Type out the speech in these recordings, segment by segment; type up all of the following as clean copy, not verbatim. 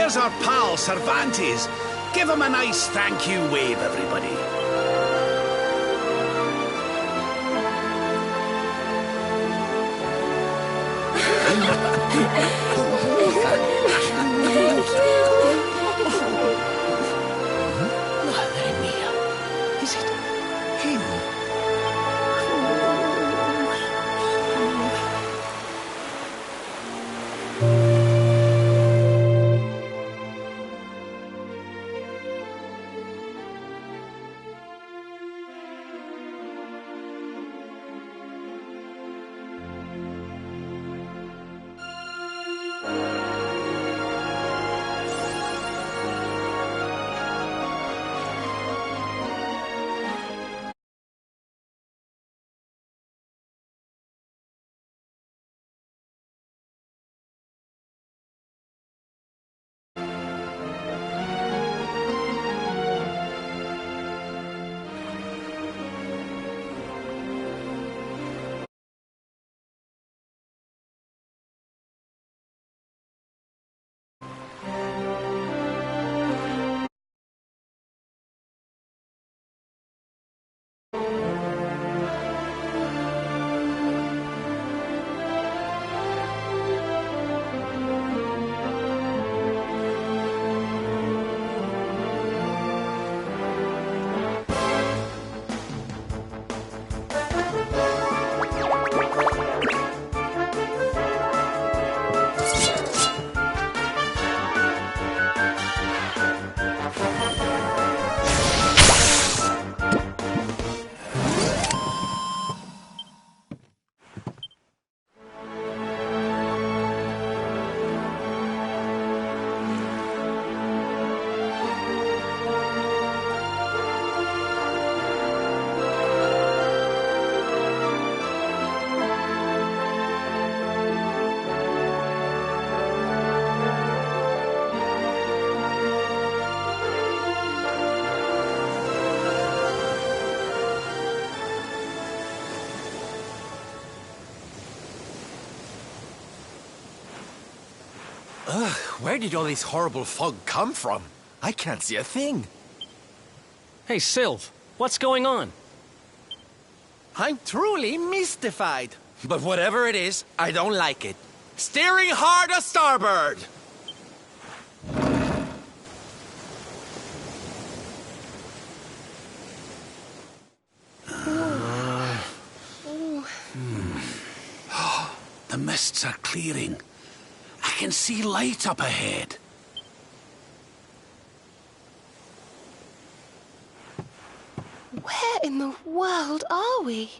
here's our pal, Cervantes. Give him a nice thank you wave, everybody. Madre mía. Is it him? Ugh, where did all this horrible fog come from? I can't see a thing. Hey, Sylv, what's going on? I'm truly mystified. But whatever it is, I don't like it. Steering hard a starboard! The mists are clearing. I can see light up ahead. Where in the world are we?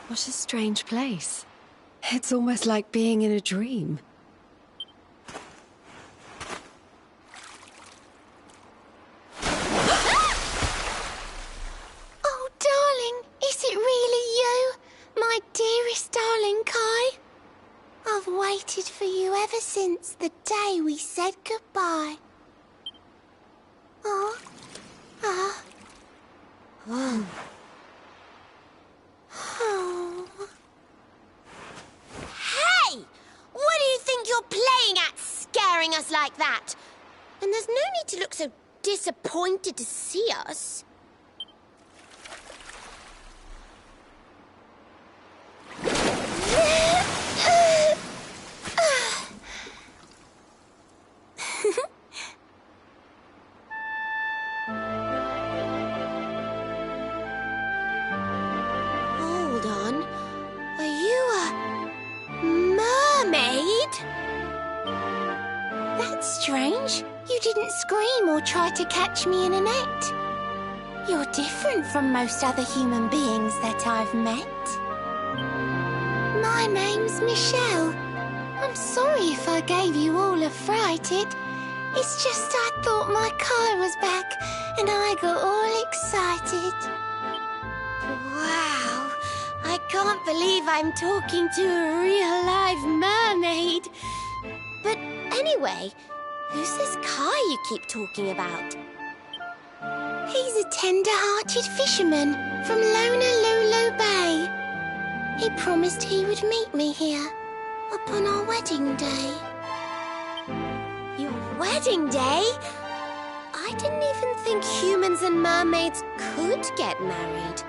What a strange place. It's almost like being in a dream. Oh, darling, is it really you? My dearest darling Kai? I've waited for you ever since the day we said goodbye. Oh. Oh. Oh. Hey! What do you think you're playing at, scaring us like that? And there's no need to look so disappointed to see us. Hold on. Are you a mermaid? That's strange. You didn't scream or try to catch me in a net. You're different from most other human beings that I've met. My name's Michelle. I'm sorry if I gave you all a fright. It's just I thought my car was back and I got all excited. Wow, I can't believe I'm talking to a real live mermaid. But anyway, who's this Kai you keep talking about? He's a tender-hearted fisherman from Honolulu Bay. He promised he would meet me here upon our wedding day. Your wedding day? I didn't even think humans and mermaids could get married.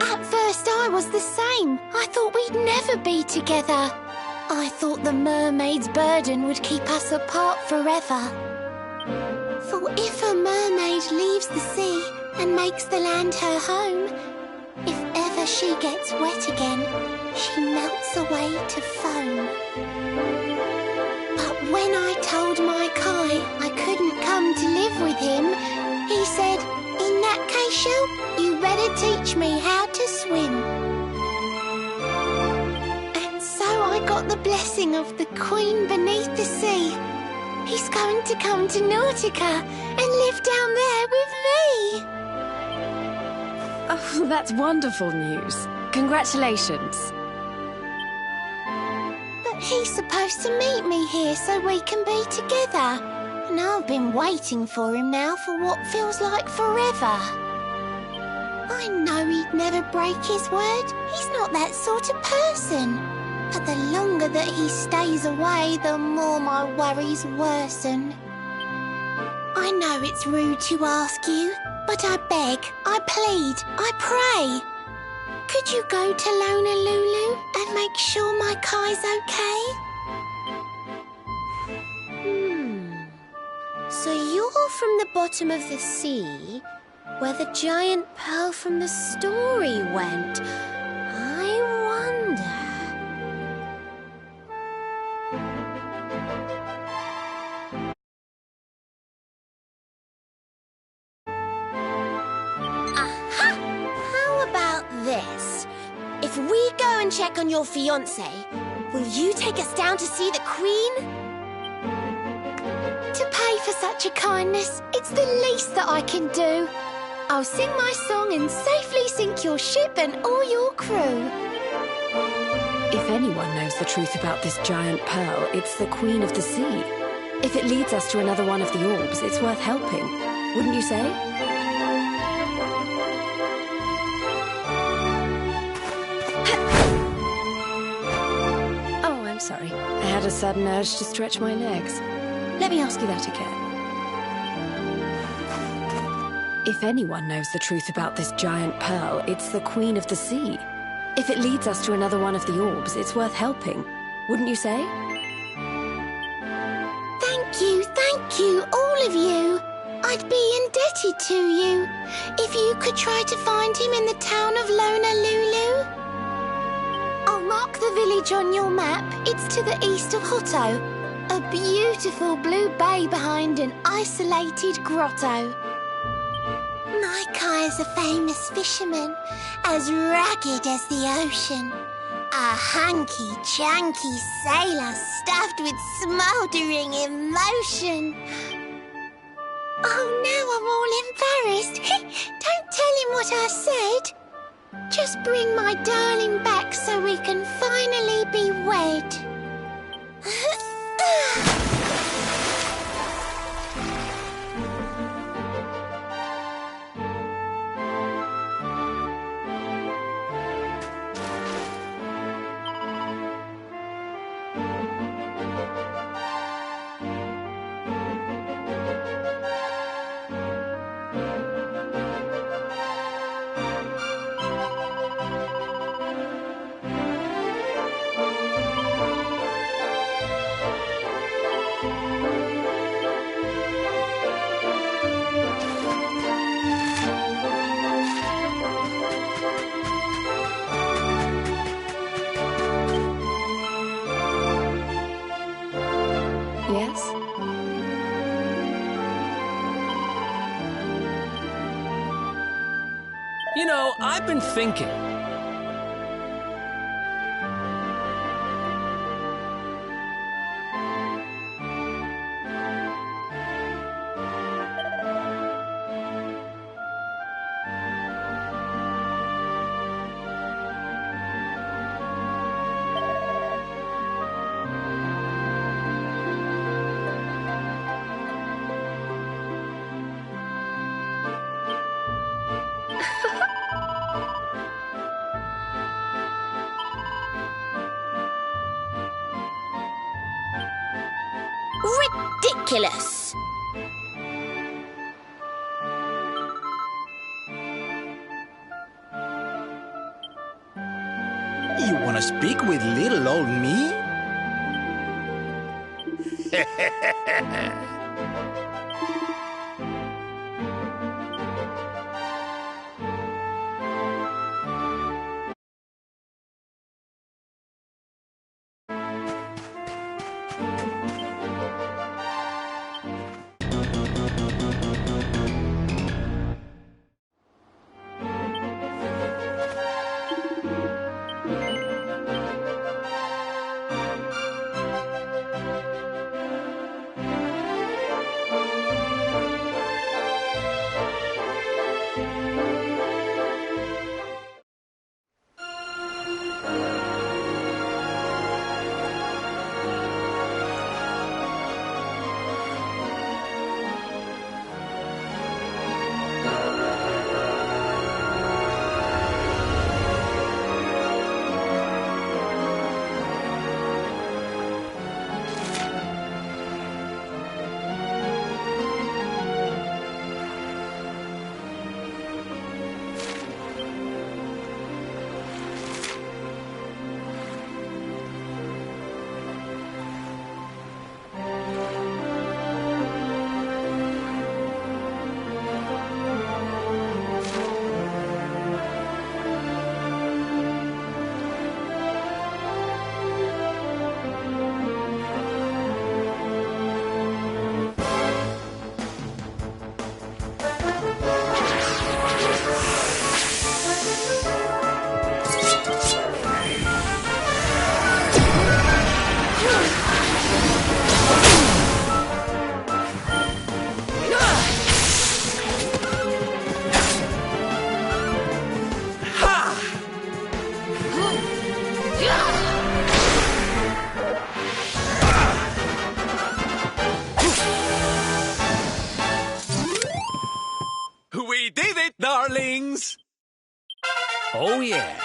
At first I was the same. I thought we'd never be together. I thought the mermaid's burden would keep us apart forever. For if a mermaid leaves the sea and makes the land her home, if ever she gets wet again, she melts away to foam. But when I told my Kai I couldn't come to live with him, he said, "In that case, Shell, you better teach me how to swim." And so I got the blessing of the Queen beneath the sea. He's going to come to Nautica and live down there with me. Oh, that's wonderful news. Congratulations. But he's supposed to meet me here so we can be together. And I've been waiting for him now for what feels like forever. I know he'd never break his word. He's not that sort of person. But the longer that he stays away, the more my worries worsen. I know it's rude to ask you, but I beg, I plead, I pray. Could you go to Honolulu and make sure my Kai's okay? So you're from the bottom of the sea, where the giant pearl from the story went. I wonder... Aha! How about this? If we go and check on your fiancé, will you take us down to see the Queen? To pay for such a kindness, it's the least that I can do. I'll sing my song and safely sink your ship and all your crew. If anyone knows the truth about this giant pearl, it's the Queen of the Sea. If it leads us to another one of the orbs, it's worth helping. Wouldn't you say? Oh, I'm sorry. I had a sudden urge to stretch my legs. Let me ask you that again. If anyone knows the truth about this giant pearl, it's the Queen of the Sea. If it leads us to another one of the orbs, it's worth helping. Wouldn't you say? Thank you, all of you. I'd be indebted to you. If you could try to find him in the town of Honolulu. I'll mark the village on your map. It's to the east of Hotto. A beautiful blue bay behind an isolated grotto. My Kai's a famous fisherman, as rugged as the ocean. A hanky-janky sailor stuffed with smouldering emotion. Oh, now I'm all embarrassed. Don't tell him what I said. Just bring my darling back so we can finally be wed. Yes? You know, I've been thinking. Ridiculous! You wanna speak with little old me? We did it, darlings! Oh, yeah.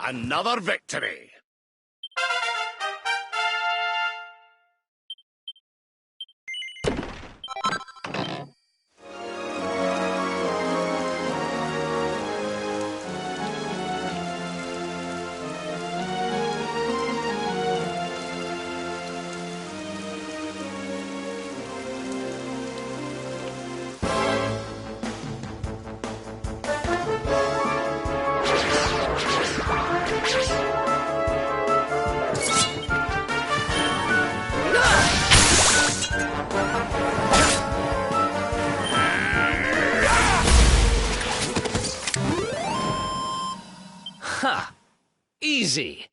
Another victory. Ha! Easy.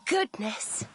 Goodness.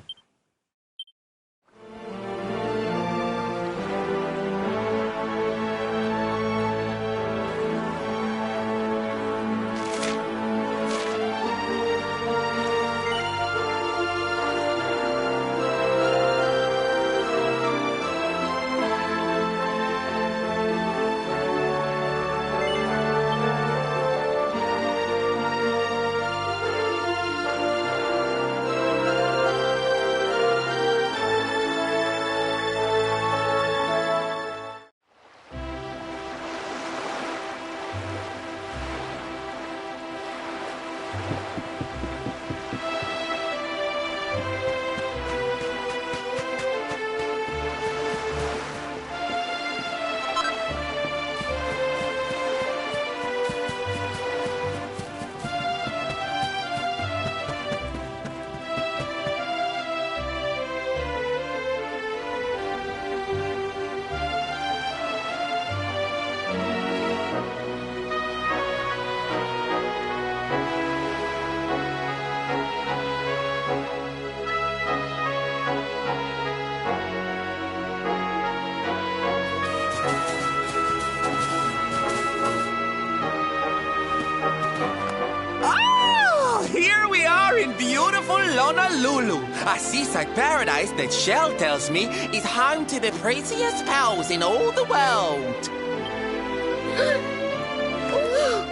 Honolulu, a seaside paradise that Shell tells me is home to the prettiest pearls in all the world.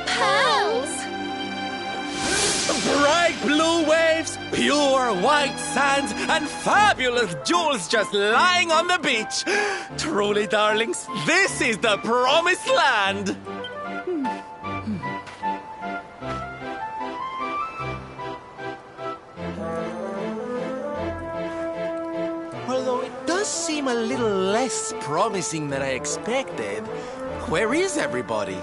Pearls! Bright blue waves, pure white sands, and fabulous jewels just lying on the beach. Truly, darlings, this is the promised land. Although it does seem a little less promising than I expected. Where is everybody?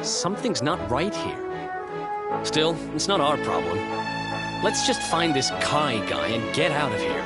Something's not right here. Still, it's not our problem. Let's just find this Kai guy and get out of here.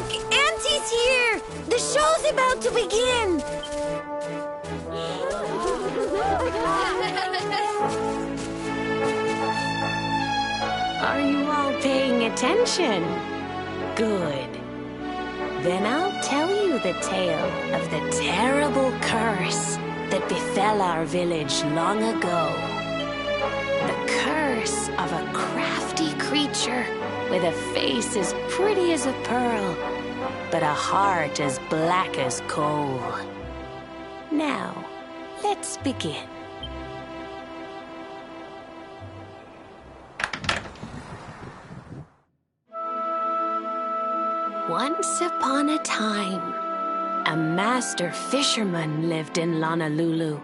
Look! Auntie's here! The show's about to begin! Are you all paying attention? Good. Then I'll tell you the tale of the terrible curse that befell our village long ago. The curse of a crafty creature with a face as pretty as a pearl, but a heart as black as coal. Now, let's begin. Once upon a time, a master fisherman lived in Honolulu.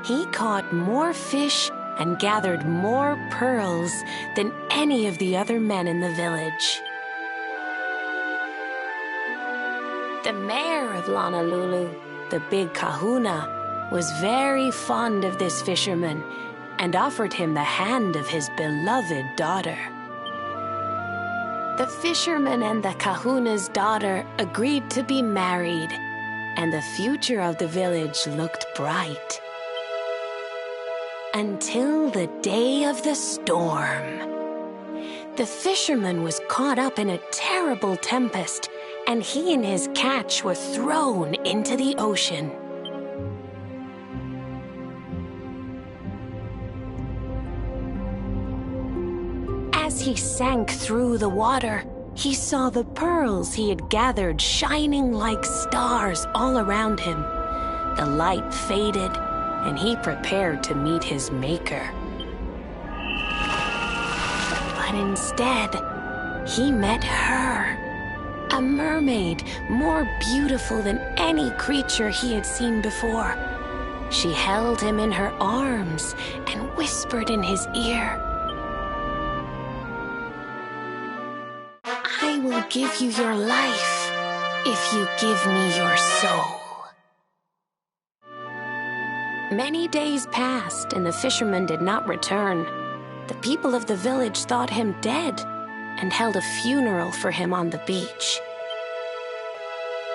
He caught more fish and gathered more pearls than any of the other men in the village. The mayor of Honolulu, the big kahuna, was very fond of this fisherman and offered him the hand of his beloved daughter. The fisherman and the kahuna's daughter agreed to be married, and the future of the village looked bright. Until the day of the storm. The fisherman was caught up in a terrible tempest, and he and his catch were thrown into the ocean. As he sank through the water, he saw the pearls he had gathered shining like stars all around him. The light faded, and he prepared to meet his maker. But instead, he met her, a mermaid more beautiful than any creature he had seen before. She held him in her arms and whispered in his ear, "I will give you your life if you give me your soul." Many days passed, and the fisherman did not return. The people of the village thought him dead and held a funeral for him on the beach.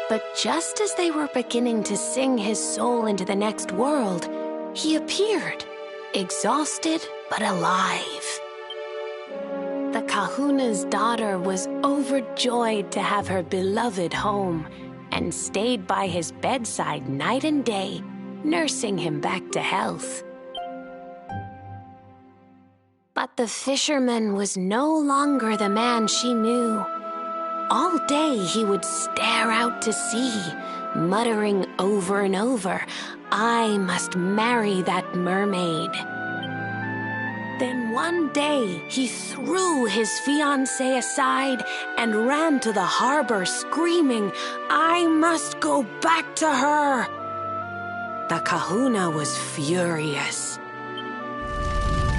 But just as they were beginning to sing his soul into the next world, he appeared, exhausted but alive. The kahuna's daughter was overjoyed to have her beloved home and stayed by his bedside night and day, nursing him back to health. But the fisherman was no longer the man she knew. All day he would stare out to sea, muttering over and over, "I must marry that mermaid." Then one day he threw his fiancée aside and ran to the harbor screaming, "I must go back to her." The kahuna was furious.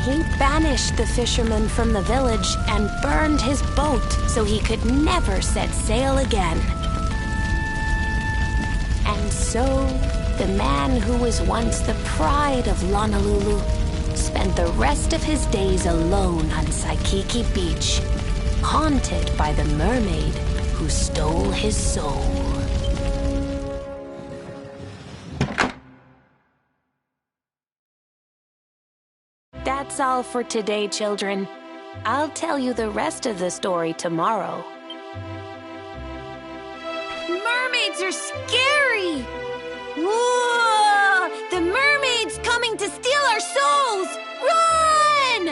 He banished the fisherman from the village and burned his boat so he could never set sail again. And so, the man who was once the pride of Honolulu spent the rest of his days alone on Saikiki Beach, haunted by the mermaid who stole his soul. That's all for today, children. I'll tell you the rest of the story tomorrow. Mermaids are scary! Whoa! The mermaid's coming to steal our souls! Run!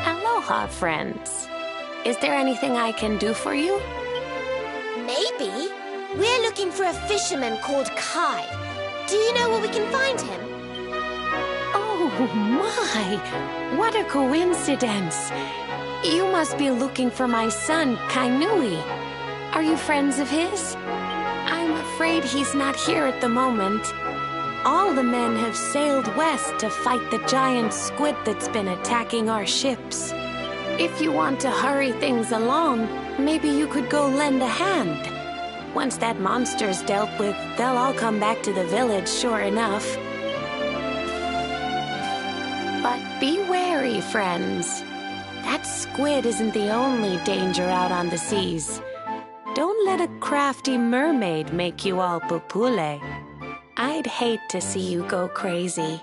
Aloha, friends. Is there anything I can do for you? Maybe. We're looking for a fisherman called Kai. Do you know where we can find him? Oh, my! What a coincidence! You must be looking for my son, Kainui. Are you friends of his? I'm afraid he's not here at the moment. All the men have sailed west to fight the giant squid that's been attacking our ships. If you want to hurry things along, maybe you could go lend a hand. Once that monster's dealt with, they'll all come back to the village, sure enough. But be wary, friends. That squid isn't the only danger out on the seas. Don't let a crafty mermaid make you all pupule. I'd hate to see you go crazy.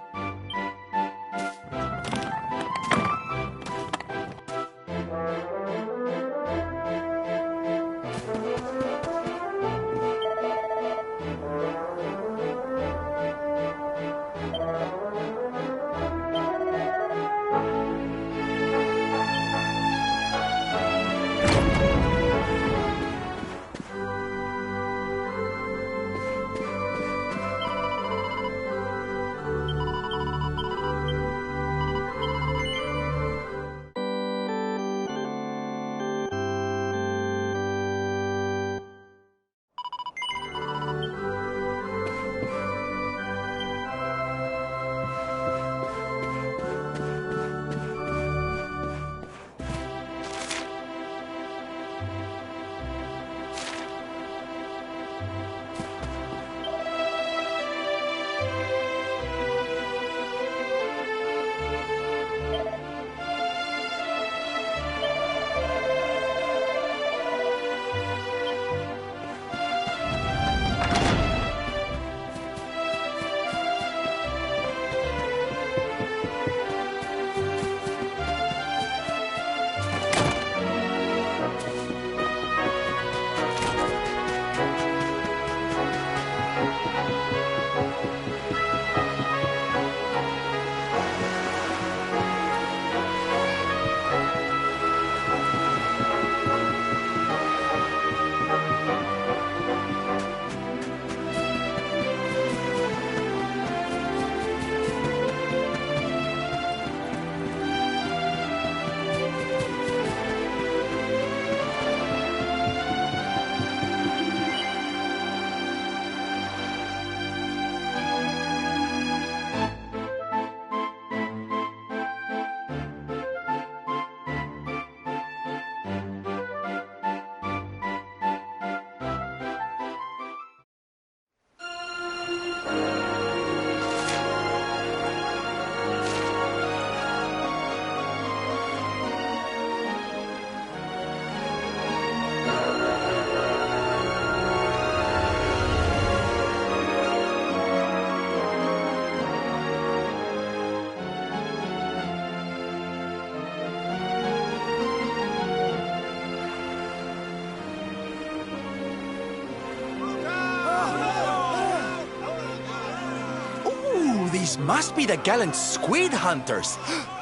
These must be the gallant squid hunters.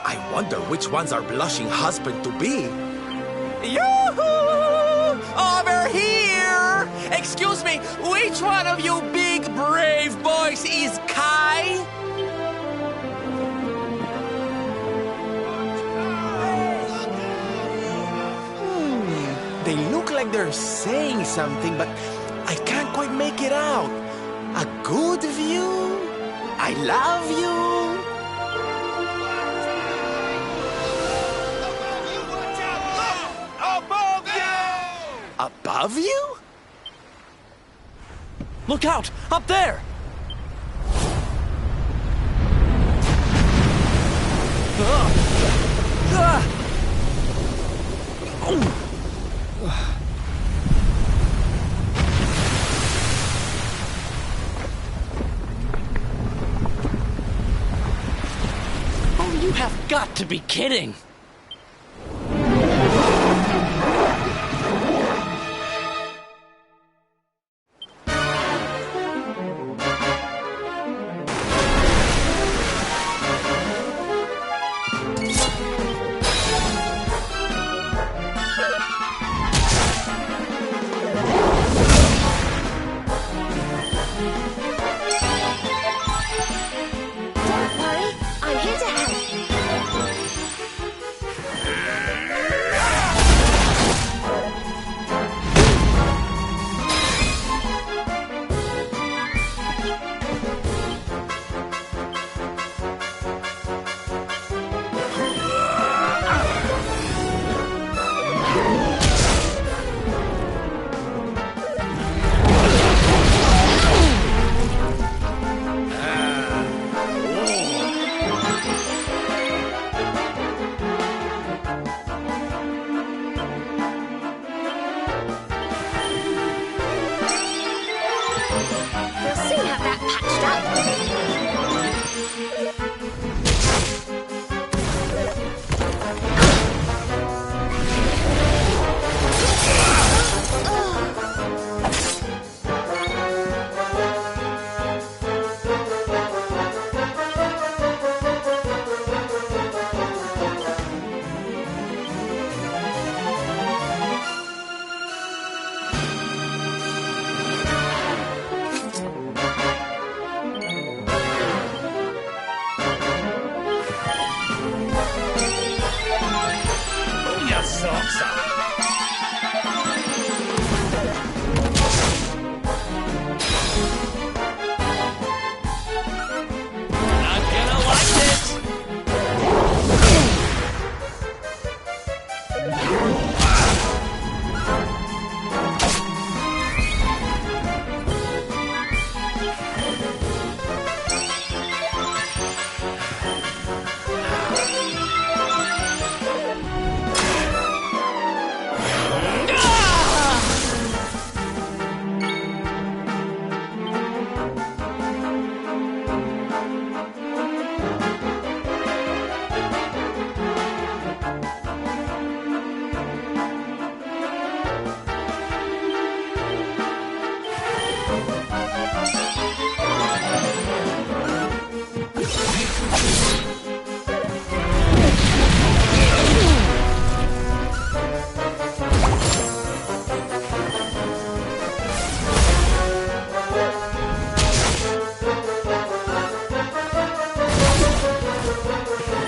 I wonder which ones our blushing husband to be. Yoo-hoo! Over here! Excuse me, which one of you big brave boys is Kai? They look like they're saying something, but I can't quite make it out. A good view? I love you. Above you! Above you? Look out! Up there! You have got to be kidding! answer. Not gonna like this!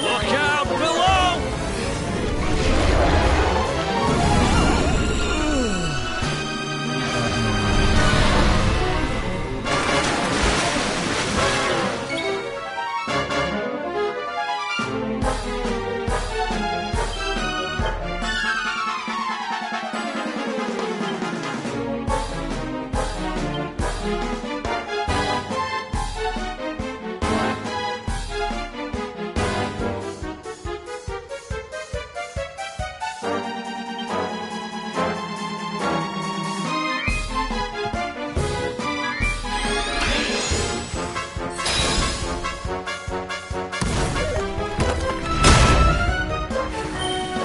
Look out below!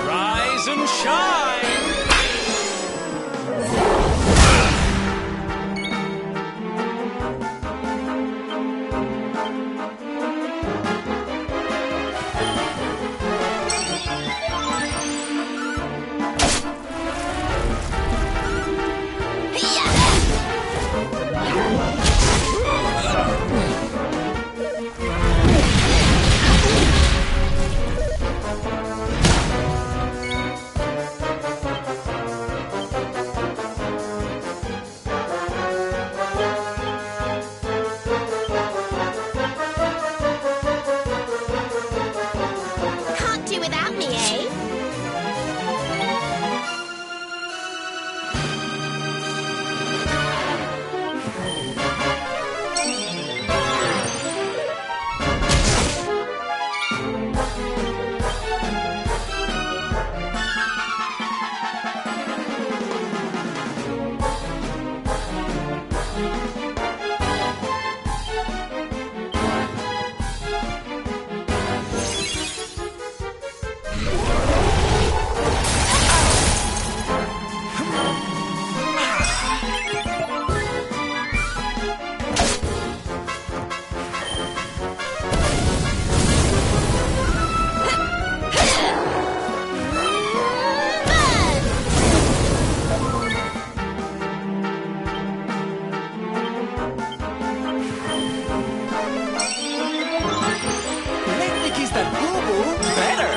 Rise and shine! Can't do without me, eh? Let me kiss that boo-boo better.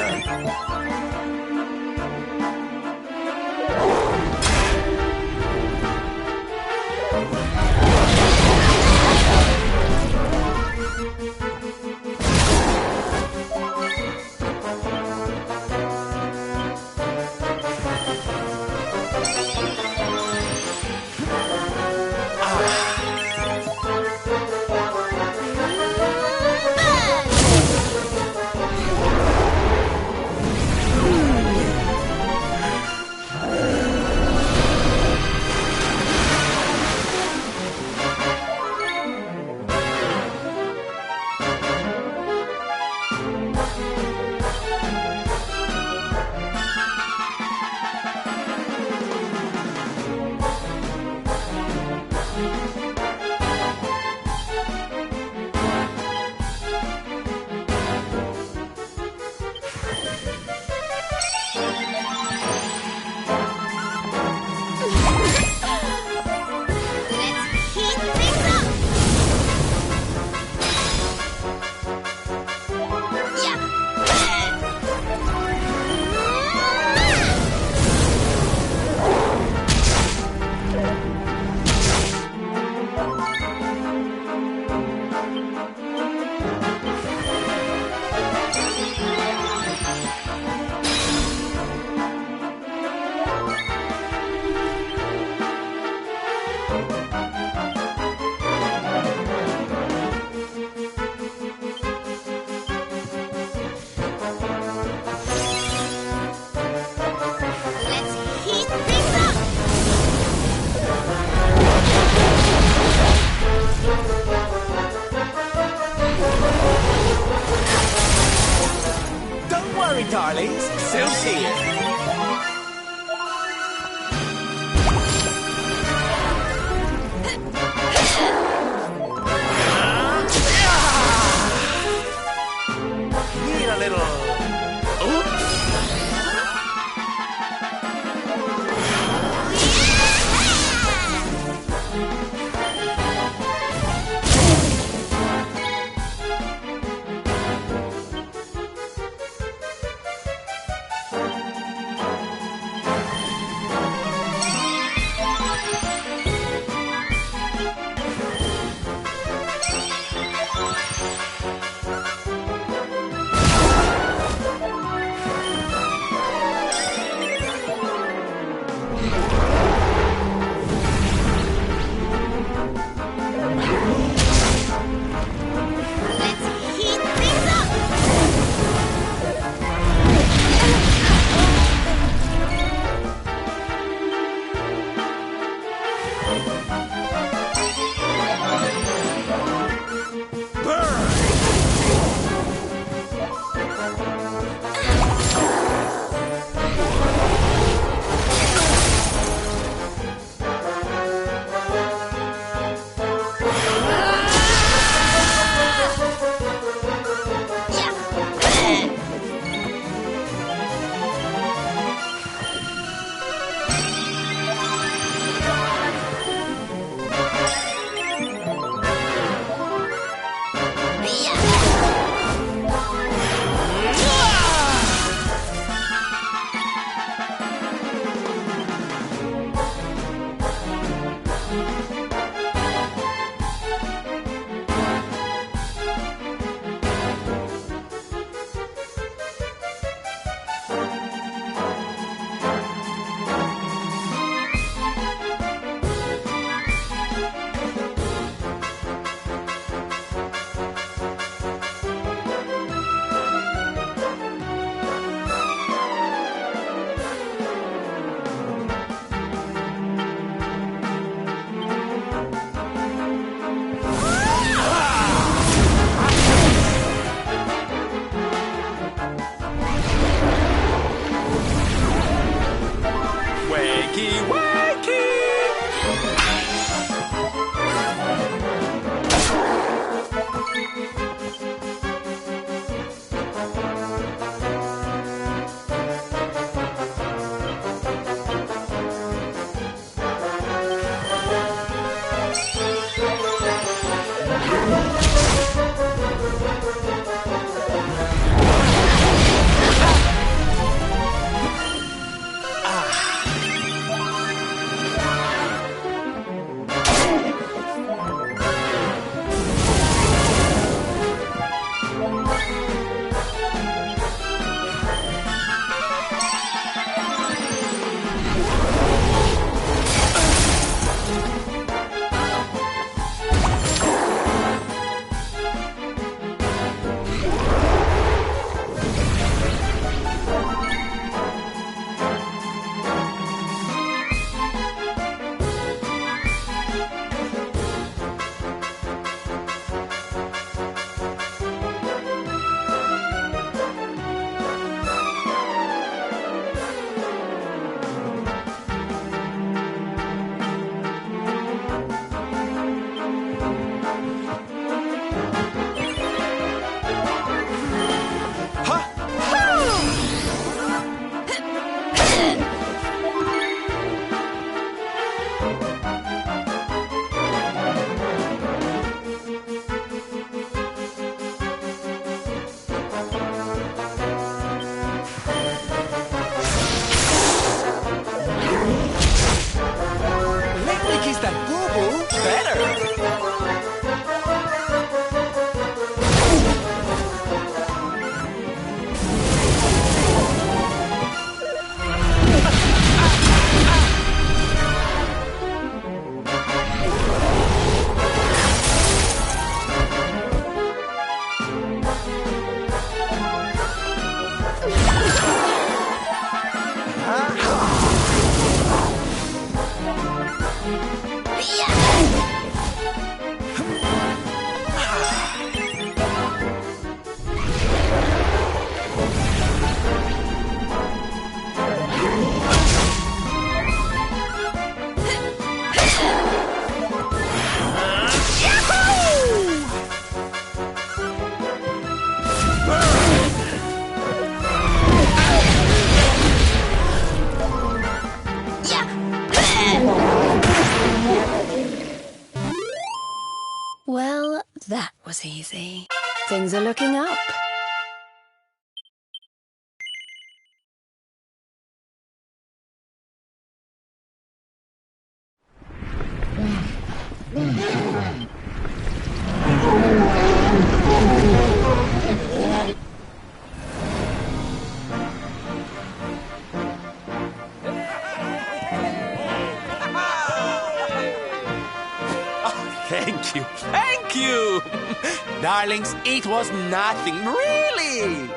darlings. Soup's here. Need a little... was easy. Things are looking up. Thank you, thank you! Darlings, it was nothing, really!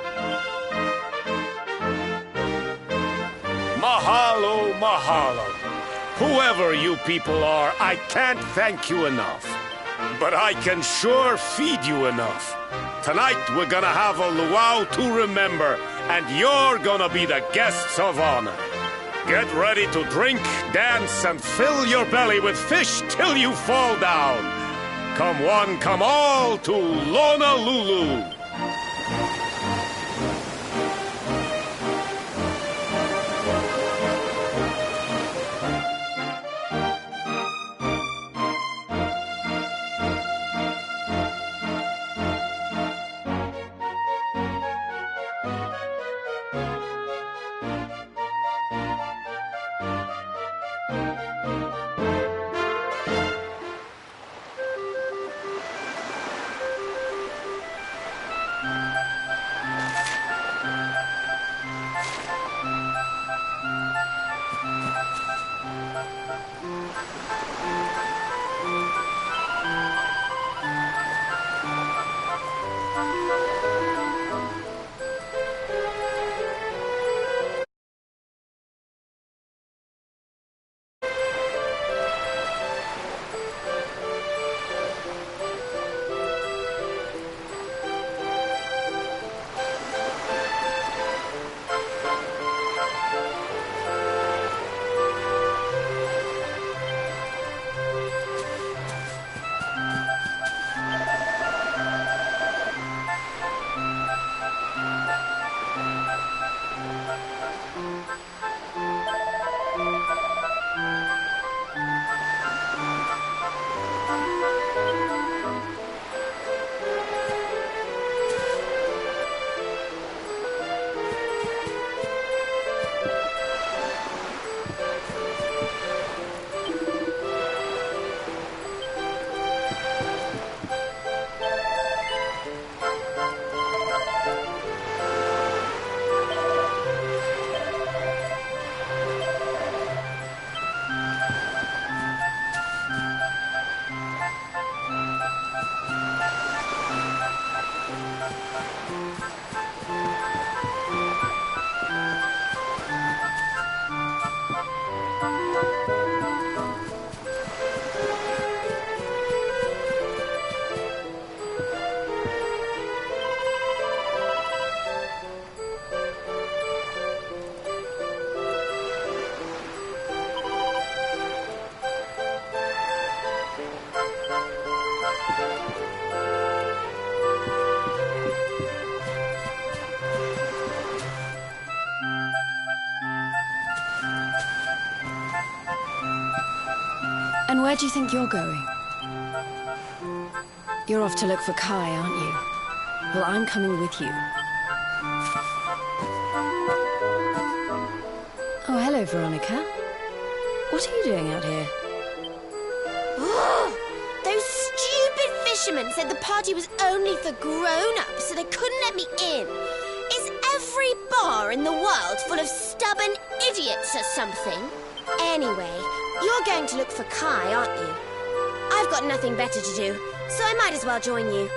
Mahalo, mahalo. Whoever you people are, I can't thank you enough. But I can sure feed you enough. Tonight we're gonna have a luau to remember, and you're gonna be the guests of honor. Get ready to drink, dance, and fill your belly with fish till you fall down. Come one, come all to Honolulu. And where do you think you're going? You're off to look for Kai, aren't you? Well, I'm coming with you. Oh, hello, Veronica. What are you doing out here? Those stupid fishermen said the party was only for grown-ups, so they couldn't let me in. Is every bar in the world full of stubborn idiots or something? Anyway, you're going to look for Kai, aren't you? I've got nothing better to do, so I might as well join you.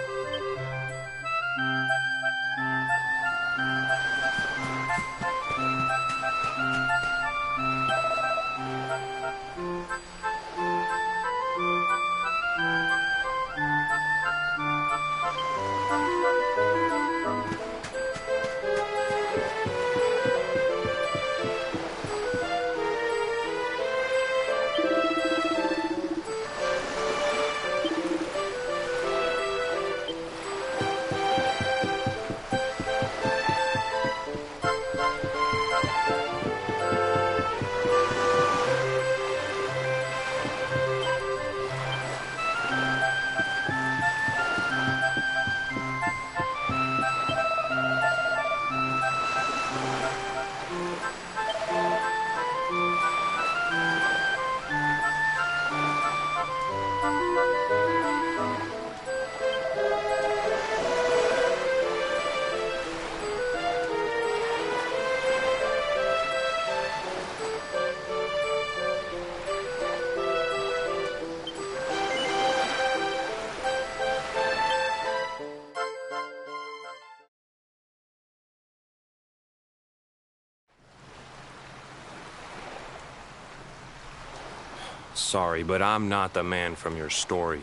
Sorry, but I'm not the man from your story.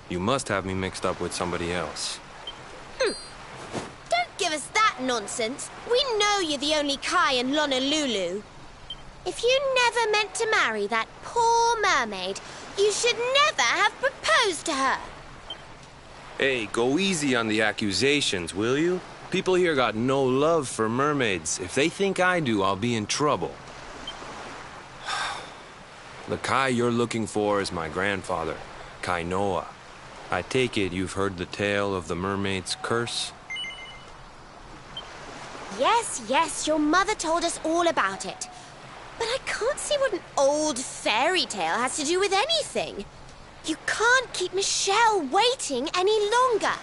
You must have me mixed up with somebody else. Don't give us that nonsense. We know you're the only Kai in Honolulu. If you never meant to marry that poor mermaid, you should never have proposed to her. Hey, go easy on the accusations, will you? People here got no love for mermaids. If they think I do, I'll be in trouble. The Kai you're looking for is my grandfather, Kainoa. I take it you've heard the tale of the mermaid's curse? Yes, your mother told us all about it. But I can't see what an old fairy tale has to do with anything. You can't keep Michelle waiting any longer.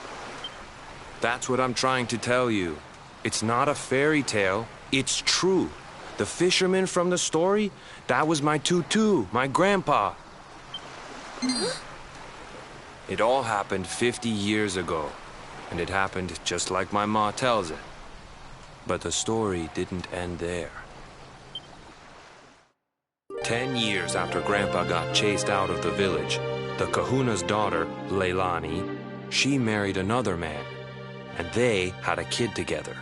That's what I'm trying to tell you. It's not a fairy tale, it's true. The fisherman from the story, that was my tutu, my grandpa. It all happened 50 years ago, and it happened just like my ma tells it. But the story didn't end there. 10 years after Grandpa got chased out of the village, the kahuna's daughter, Leilani, she married another man, and they had a kid together.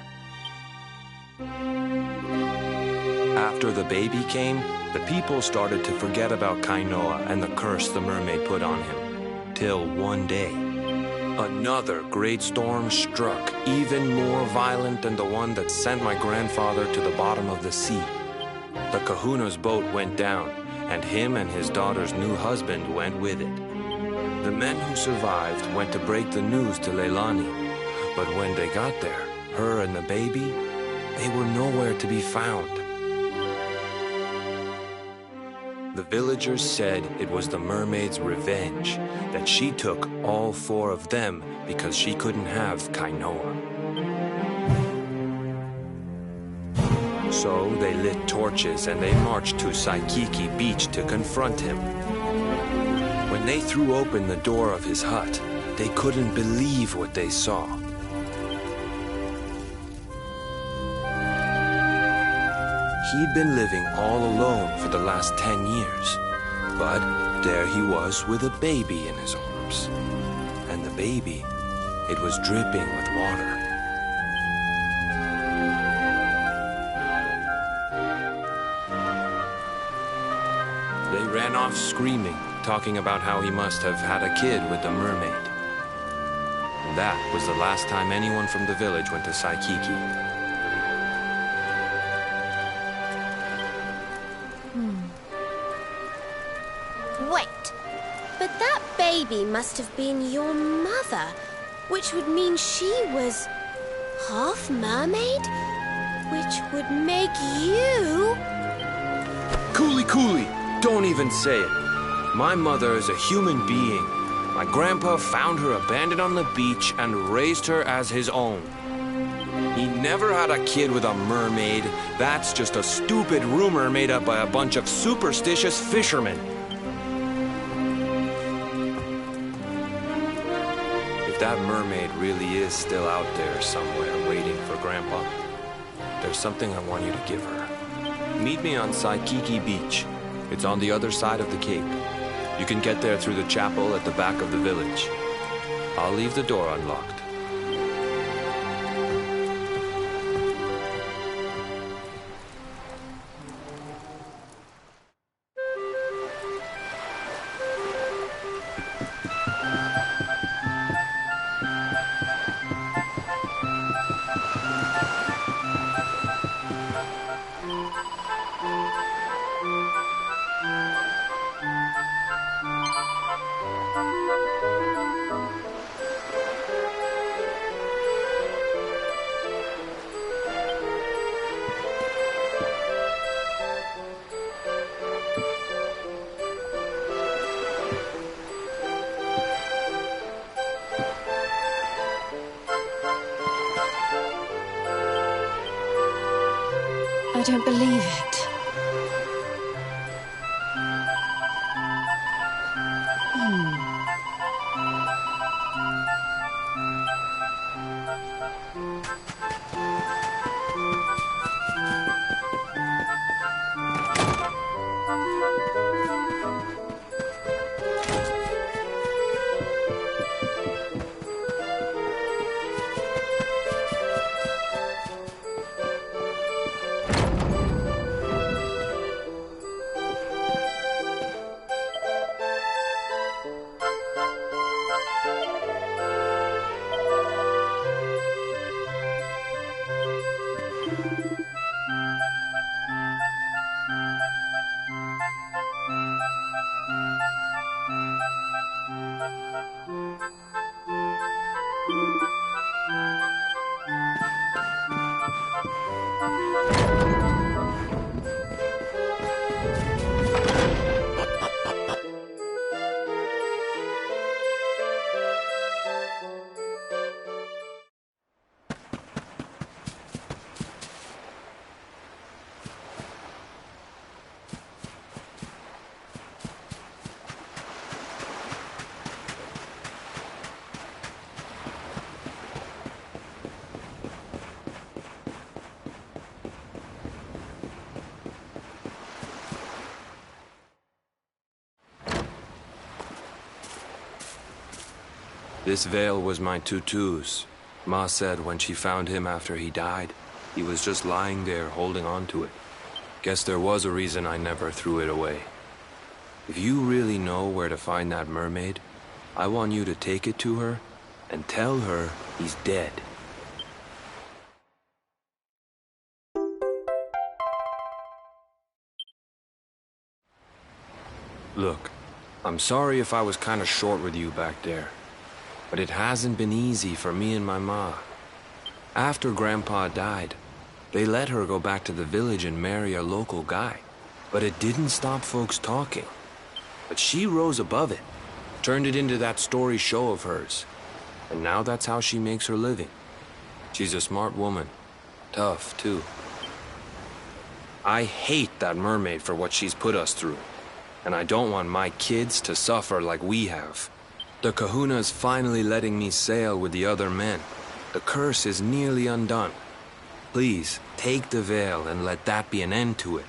After the baby came, the people started to forget about Kainoa and the curse the mermaid put on him. Till one day, another great storm struck, even more violent than the one that sent my grandfather to the bottom of the sea. The kahuna's boat went down, and him and his daughter's new husband went with it. The men who survived went to break the news to Leilani, but when they got there, her and the baby, they were nowhere to be found. The villagers said it was the mermaid's revenge, that she took all 4 of them because she couldn't have Kainoa. So they lit torches and they marched to Saikiki Beach to confront him. When they threw open the door of his hut, they couldn't believe what they saw. He'd been living all alone for the last 10 years, but there he was with a baby in his arms. And the baby, it was dripping with water. They ran off screaming, talking about how he must have had a kid with the mermaid. And that was the last time anyone from the village went to Saikiki. Wait, but that baby must have been your mother, which would mean she was half mermaid, which would make you... Cooley, don't even say it. My mother is a human being. My grandpa found her abandoned on the beach and raised her as his own. He never had a kid with a mermaid. That's just a stupid rumor made up by a bunch of superstitious fishermen. If that mermaid really is still out there somewhere waiting for Grandpa, there's something I want you to give her. Meet me on Saikiki Beach. It's on the other side of the cape. You can get there through the chapel at the back of the village. I'll leave the door unlocked. I don't believe it. This veil was my tutu's. Ma said when she found him after he died, he was just lying there holding on to it. Guess there was a reason I never threw it away. If you really know where to find that mermaid, I want you to take it to her and tell her he's dead. Look, I'm sorry if I was kinda short with you back there, but it hasn't been easy for me and my ma. After Grandpa died, they let her go back to the village and marry a local guy, but it didn't stop folks talking. But she rose above it, turned it into that story show of hers, and now that's how she makes her living. She's a smart woman, tough too. I hate that mermaid for what she's put us through. And I don't want my kids to suffer like we have. The kahuna's finally letting me sail with the other men. The curse is nearly undone. Please, take the veil and let that be an end to it.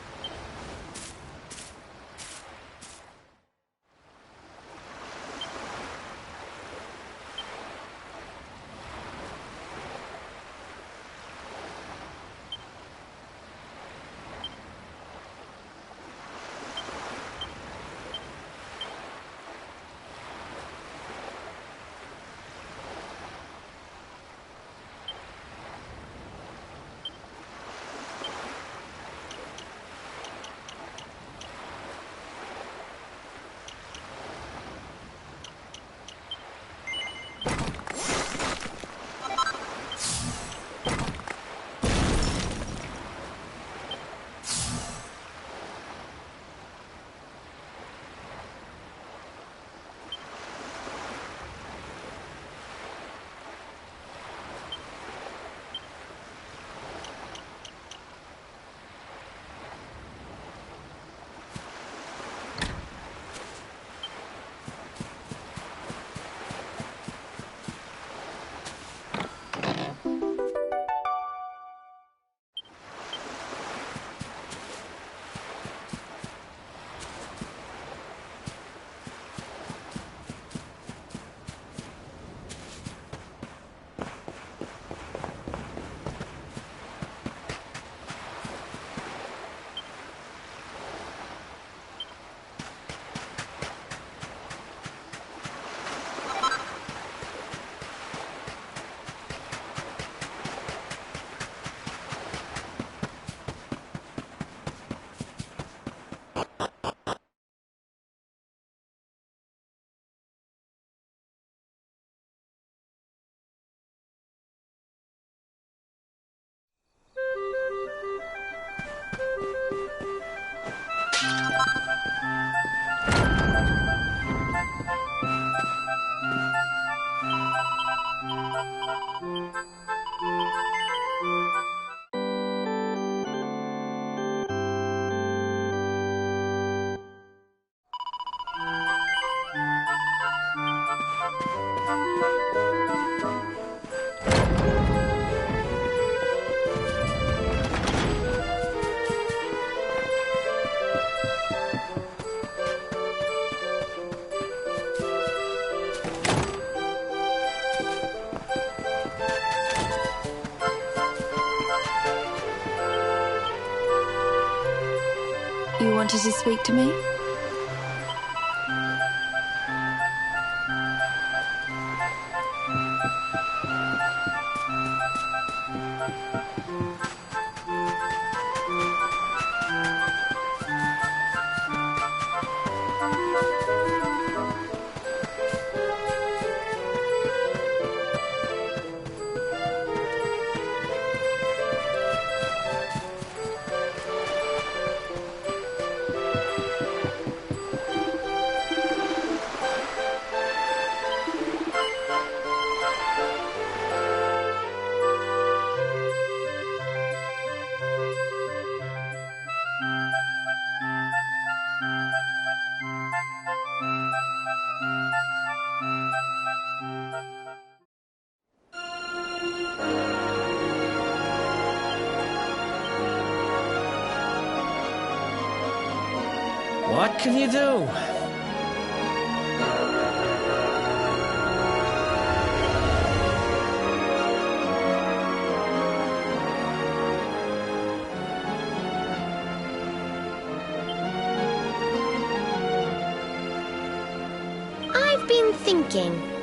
You wanted to speak to me? What can you do? been thinking.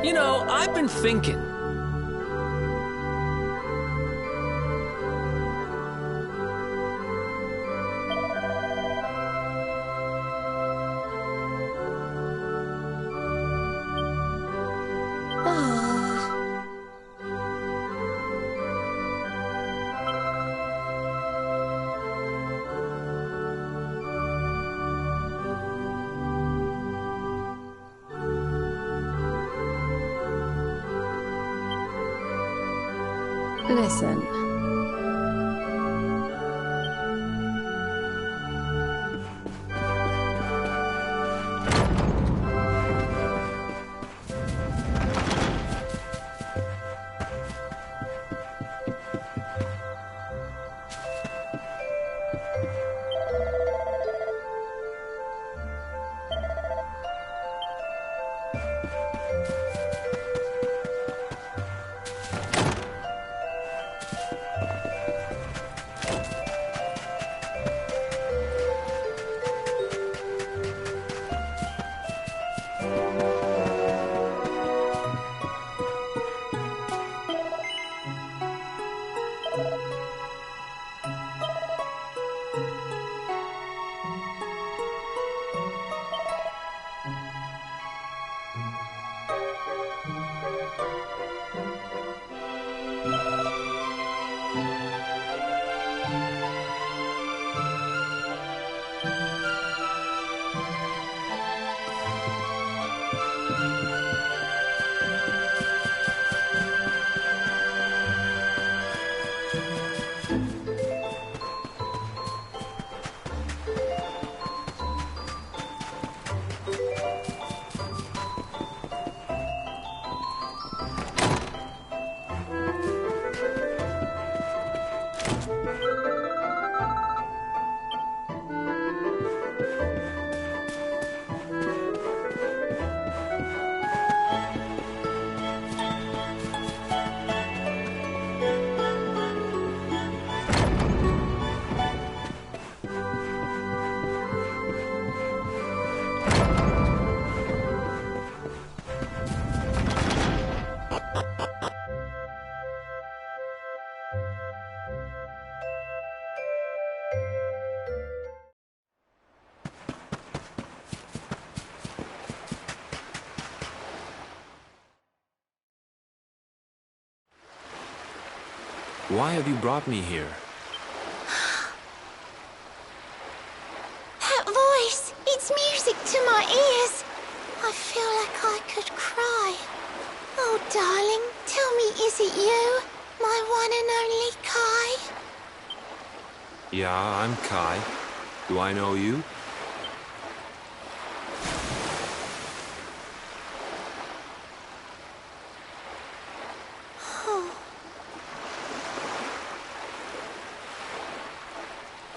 You know, I've been thinking. Listen. Why have you brought me here? That voice! It's music to my ears! I feel like I could cry. Oh, darling, tell me, is it you? My one and only Kai? Yeah, I'm Kai. Do I know you?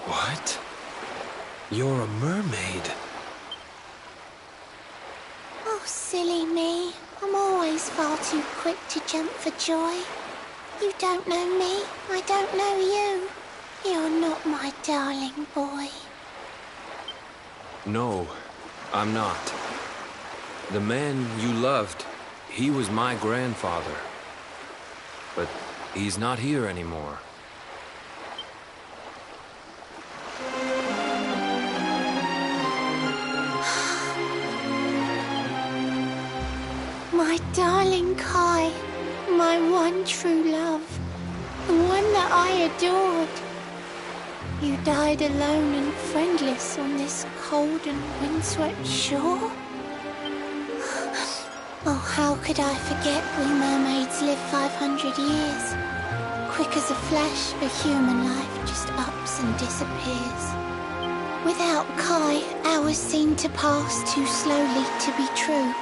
What? You're a mermaid. Oh, silly me. I'm always far too quick to jump for joy. You don't know me, I don't know you. You're not my darling boy. No, I'm not. The man you loved, he was my grandfather. But he's not here anymore. My darling Kai, my one true love, the one that I adored. You died alone and friendless on this cold and windswept shore? Oh, how could I forget we mermaids live 500 years? Quick as a flash, a human life just ups and disappears. Without Kai, hours seem to pass too slowly to be true.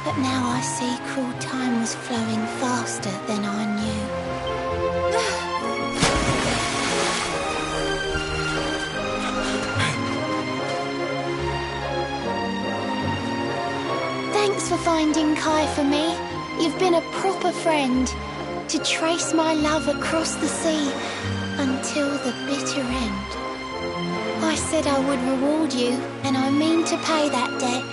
But now I see cruel time was flowing faster than I knew. Thanks for finding Kai for me. You've been a proper friend. To trace my love across the sea until the bitter end. I said I would reward you, and I mean to pay that debt.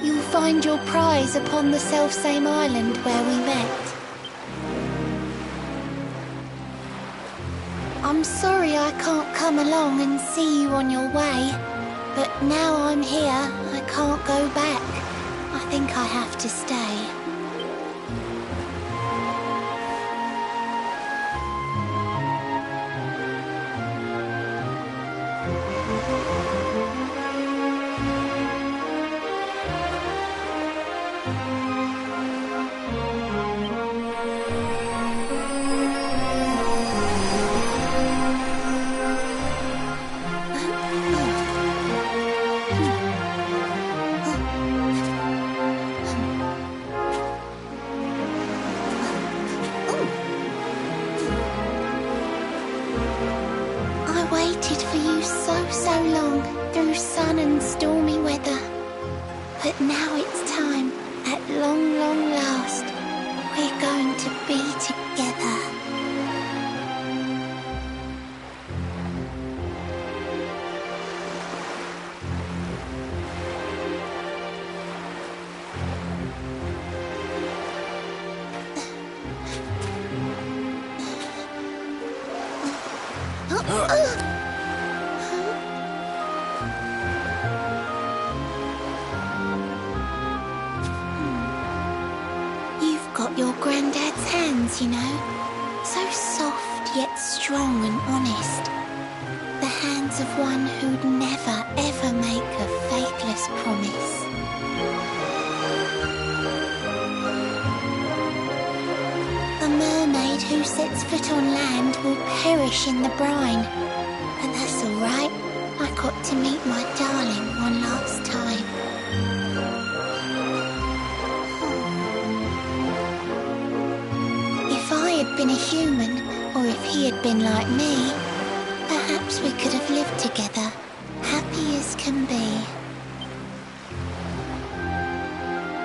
You'll find your prize upon the selfsame island where we met. I'm sorry I can't come along and see you on your way, but now I'm here, I can't go back. I think I have to stay. your granddad's hands, you know. So soft yet strong and honest. The hands of one who'd never ever make a faithless promise. A mermaid who sets foot on land will perish in the brine. But that's all right. I got to meet my darling one last time. If I had been a human, or if he had been like me, perhaps we could have lived together, happy as can be.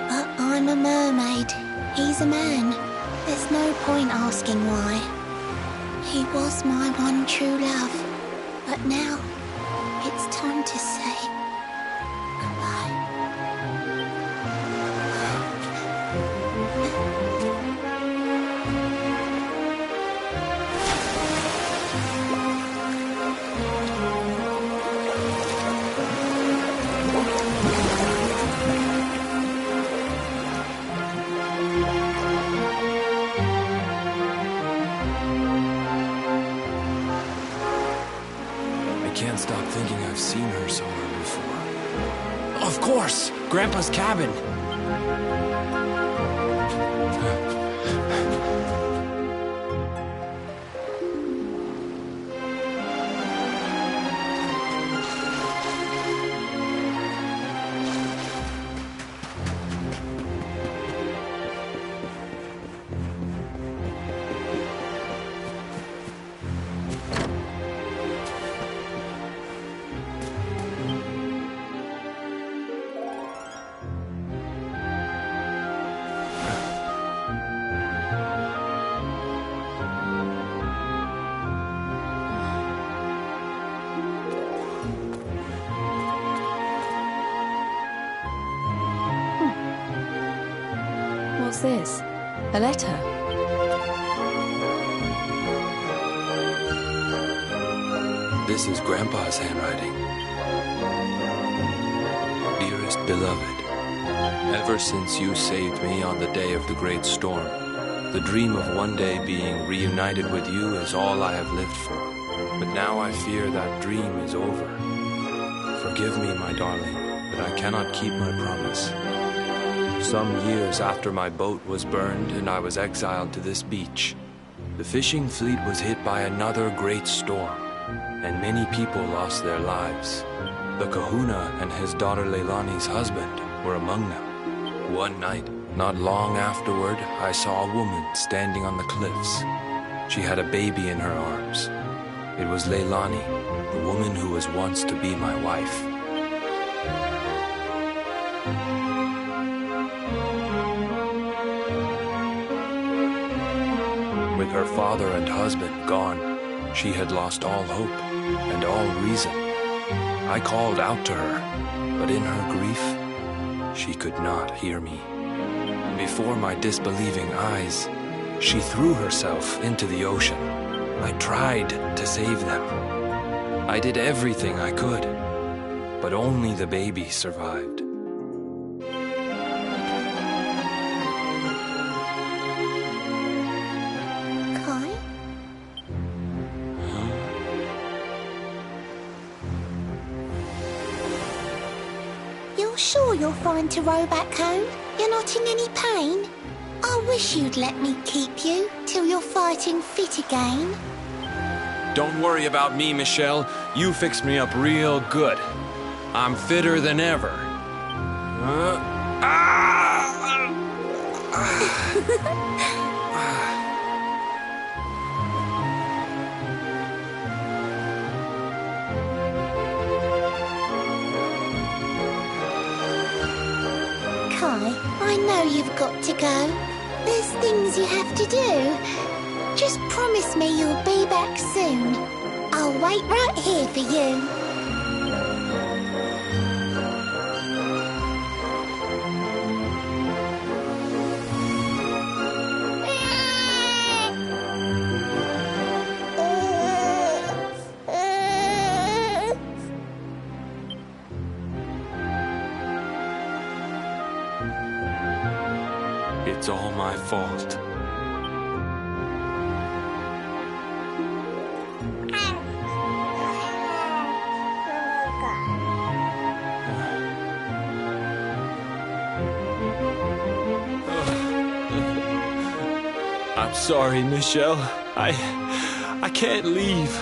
But I'm a mermaid. He's a man. There's no point asking why. He was my one true love. But now, it's time to say goodbye. Can't stop thinking I've seen her somewhere before. Of course! Grandpa's cabin! What's this? A letter? This is Grandpa's handwriting. Dearest beloved, ever since you saved me on the day of the great storm, the dream of one day being reunited with you is all I have lived for. But now I fear that dream is over. Forgive me, my darling, but I cannot keep my promise. Some years after my boat was burned and I was exiled to this beach, the fishing fleet was hit by another great storm, and many people lost their lives. The kahuna and his daughter Leilani's husband were among them. One night, not long afterward, I saw a woman standing on the cliffs. She had a baby in her arms. It was Leilani, the woman who was once to be my wife. With her father and husband gone, she had lost all hope and all reason. I called out to her, but in her grief, she could not hear me. Before my disbelieving eyes, she threw herself into the ocean. I tried to save them. I did everything I could, but only the baby survived. Sure you're fine to row back home? You're not in any pain? I wish you'd let me keep you till you're fighting fit again. Don't worry about me, Michelle. You fixed me up real good. I'm fitter than ever. I know you've got to go. There's things you have to do. Just promise me you'll be back soon. I'll wait right here for you. It's all my fault. I'm sorry, Michelle. I can't leave.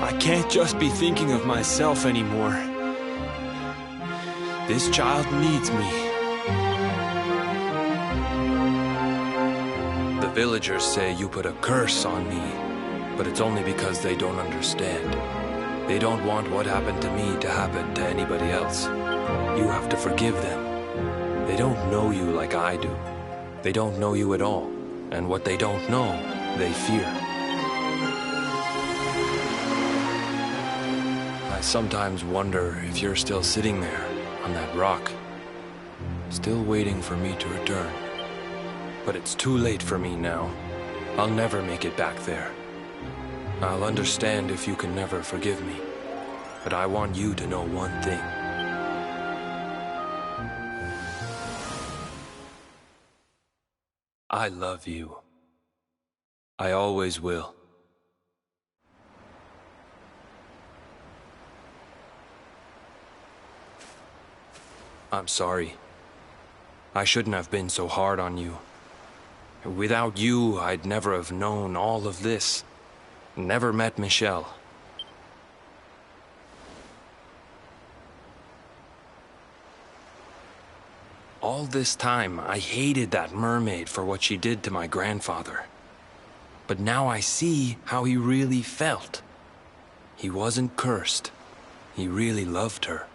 I can't just be thinking of myself anymore. This child needs me. The villagers say you put a curse on me, but it's only because they don't understand. They don't want what happened to me to happen to anybody else. You have to forgive them. They don't know you like I do. They don't know you at all, and what they don't know, they fear. I sometimes wonder if you're still sitting there on that rock, still waiting for me to return. But it's too late for me now. I'll never make it back there. I'll understand if you can never forgive me, but I want you to know one thing. I love you. I always will. I'm sorry. I shouldn't have been so hard on you. Without you, I'd never have known all of this. Never met Michelle. All this time, I hated that mermaid for what she did to my grandfather. But now I see how he really felt. He wasn't cursed. He really loved her.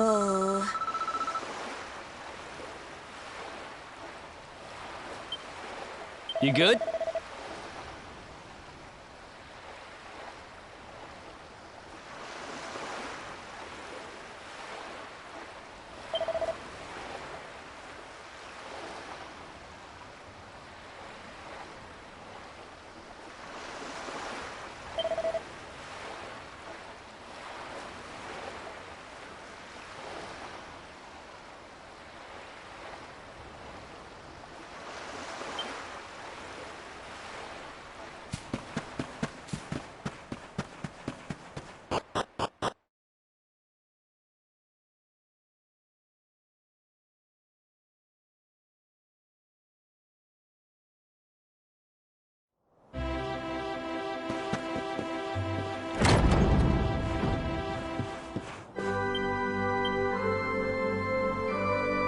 Oh. You good?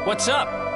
What's up?